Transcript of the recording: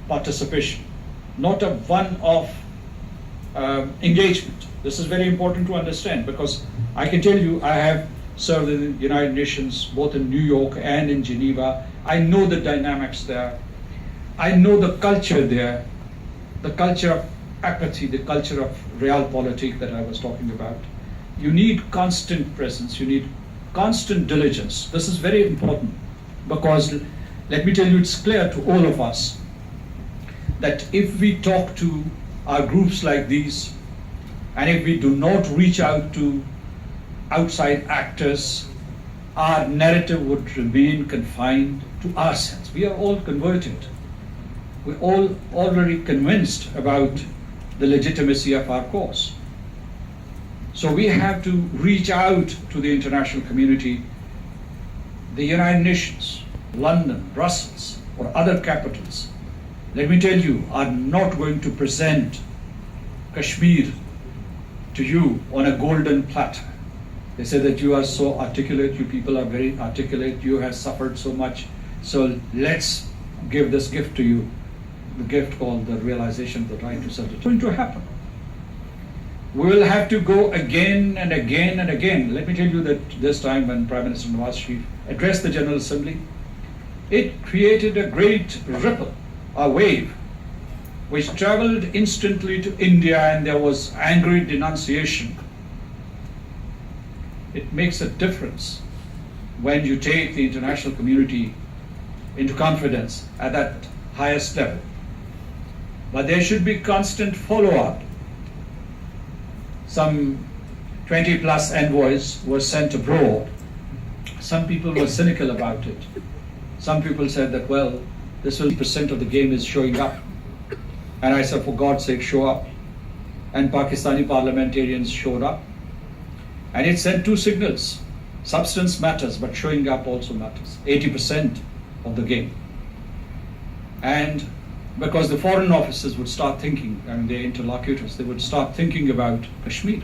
participation, not a one-off engagement. This is very important to understand, because I can tell you I have served in the United Nations both in New York and in Geneva. I know the dynamics there. I know the culture there, the culture of apathy, the culture of realpolitik that I was talking about. You need constant presence, you need constant diligence. This is very important, because let me tell you, it's clear to all of us that if we talk to our groups like these, and if we do not reach out to outside actors, our narrative would remain confined to ourselves. We are all converted. We're all already convinced about the legitimacy of our cause. So we have to reach out to the international community, the United Nations, London, Brussels, or other capitals. Let me tell you, are not going to present Kashmir to you on a golden platter. They say that you are so articulate, you people are very articulate, you have suffered so much, so let's give this gift to you, the gift called the realization of the right to self-determination. It's going to happen. We will have to go again and again and again. Let me tell you that this time when Prime Minister Nawaz Sharif addressed the General Assembly, it created a great ripple, a wave, which traveled instantly to India, and there was angry denunciation. It makes a difference when you take the international community into confidence at that highest level. But there should be constant follow-up. Some 20 plus envoys were sent abroad. Some people were cynical about it. Some people said that, well, this 50% of the game is showing up. And I said, for God's sake, show up. And Pakistani parliamentarians showed up. And it sent two signals. Substance matters, but showing up also matters. 80% of the game. And because the foreign officers would start thinking, and their interlocutors, they would start thinking about Kashmir.